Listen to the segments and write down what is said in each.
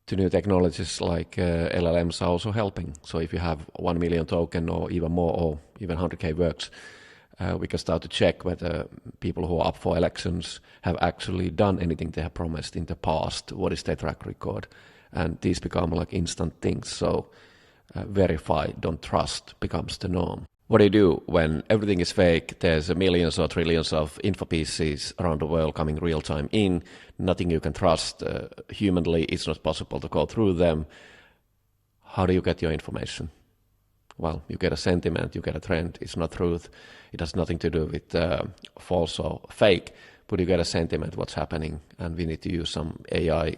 to new technologies like LLMs are also helping. So if you have 1 million token or even more, or even 100K works, we can start to check whether people who are up for elections have actually done anything they have promised in the past. What is their track record? And these become like instant things. So verify, don't trust becomes the norm. What do you do when everything is fake? There's millions or trillions of info pieces around the world coming real time in. Nothing you can trust. Humanly, it's not possible to go through them. How do you get your information? Well, you get a sentiment, you get a trend. It's not truth. It has nothing to do with false or fake, but you get a sentiment, what's happening. And we need to use some AI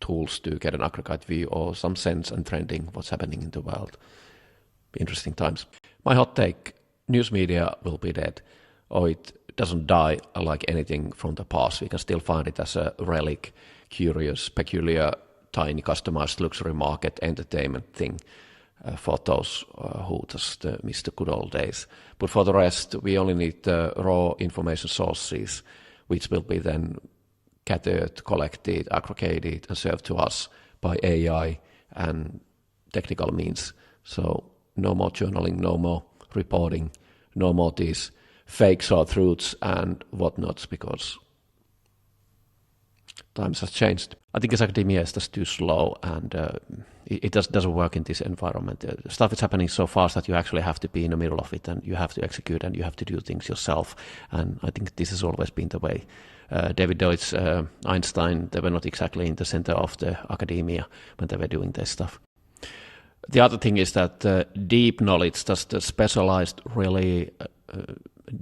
tools to get an aggregate view or some sense and trending, what's happening in the world. Interesting times. My hot take, news media will be dead, or it doesn't die like anything from the past. We can still find it as a relic, curious, peculiar, tiny, customized luxury market entertainment thing for those who just miss the good old days. But for the rest, we only need raw information sources, which will be then gathered, collected, aggregated, and served to us by AI and technical means. So no more journaling, no more reporting, no more these fakes or truths and whatnots, because times has changed. I think as academia is just too slow, and it doesn't work in this environment. Stuff is happening so fast that you actually have to be in the middle of it, and you have to execute, and you have to do things yourself. And I think this has always been the way. David Deutsch, Einstein, they were not exactly in the center of the academia when they were doing this stuff. The other thing is that deep knowledge, just specialized, really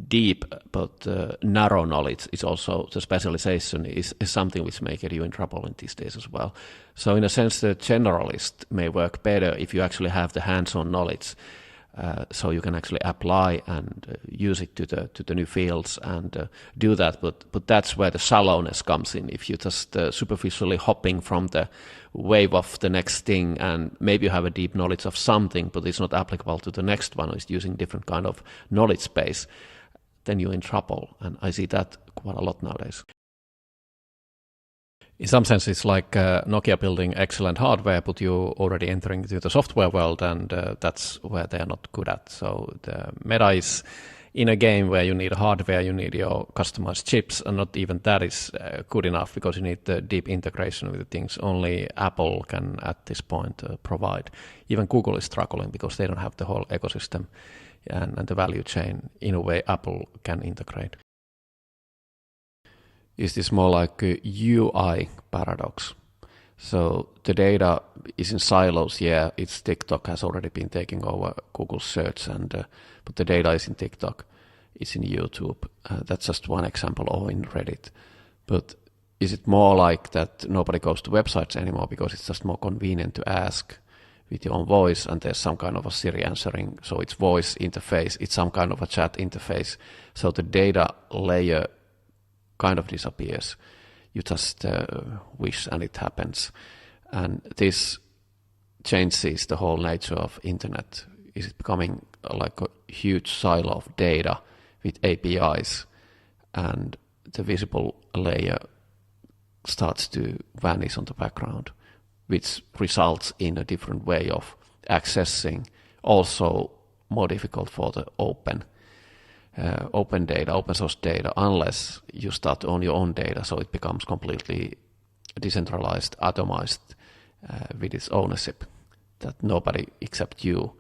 deep but narrow knowledge is also, the specialization is something which may get you in trouble in these days as well. So in a sense, the generalist may work better if you actually have the hands-on knowledge, so you can actually apply and use it to the new fields and do that. But that's where the shallowness comes in. If you're just superficially hopping from the wave of the next thing, and maybe you have a deep knowledge of something, but it's not applicable to the next one, or it's using different kind of knowledge base, then you're in trouble. And I see that quite a lot nowadays. In some sense, it's like Nokia building excellent hardware, but you're already entering into the software world, and that's where they're not good at. So the meta is in a game where you need hardware, you need your customized chips, and not even that is good enough, because you need the deep integration with the things only Apple can at this point provide. Even Google is struggling because they don't have the whole ecosystem and the value chain in a way Apple can integrate. Is this more like a UI paradox? So the data is in silos. Yeah, it's TikTok has already been taking over Google search, and but the data is in TikTok, it's in YouTube. That's just one example, or in Reddit. But is it more like that nobody goes to websites anymore because it's just more convenient to ask with your own voice, and there's some kind of a Siri answering, so it's voice interface, it's some kind of a chat interface. So the data layer kind of disappears. You just wish and it happens. And this changes the whole nature of internet. Is it becoming like a huge silo of data with APIs, and the visible layer starts to vanish on the background, which results in a different way of accessing, also more difficult for the open data, open source data, unless you start to own your own data, so it becomes completely decentralized, atomized with its ownership, that nobody except you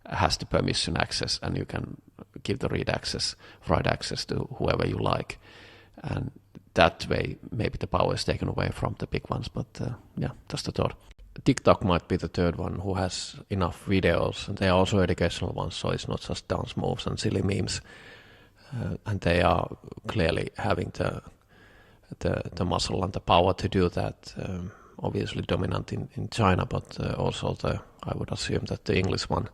has the permission access, and you can give the read access, write access to whoever you like. And that way, maybe the power is taken away from the big ones, but yeah, just a thought. TikTok might be the third one who has enough videos, and they are also educational ones, so it's not just dance moves and silly memes. And they are clearly having the muscle and the power to do that. Obviously dominant in China, but also I would assume that the English one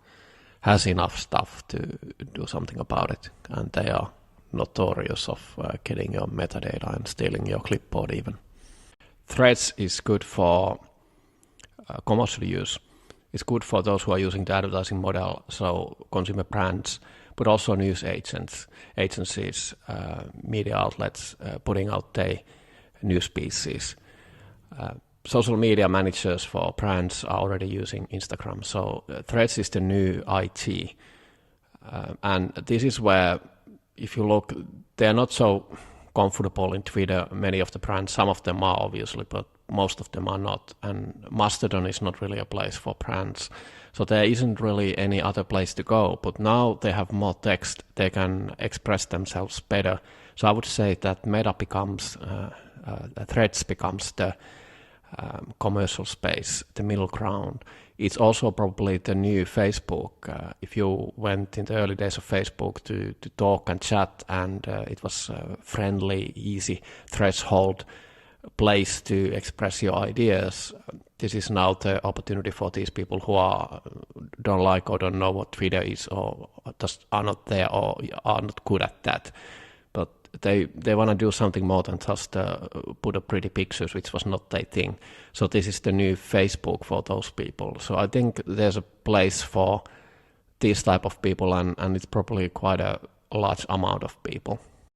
has enough stuff to do something about it. And they are notorious of getting your metadata and stealing your clipboard even. Threads is good for commercial use. It's good for those who are using the advertising model, so consumer brands, but also news agencies, media outlets putting out their news pieces. social media managers for brands are already using Instagram. So Threads is the new IT. And this is where, if you look, they're not so comfortable in Twitter, many of the brands. Some of them are, obviously, but most of them are not. And Mastodon is not really a place for brands. So there isn't really any other place to go. But now they have more text. They can express themselves better. So I would say that Meta becomes, Threads becomes the commercial space, the middle ground. It's also probably the new Facebook. If you went in the early days of Facebook to talk and chat, and it was a friendly, easy threshold place to express your ideas, this is now the opportunity for these people who don't like or don't know what Twitter is, or just are not there or are not good at that. But they want to do something more than just put up pretty pictures, which was not their thing. So this is the new Facebook for those people. So I think there's a place for these type of people, and it's probably quite a large amount of people.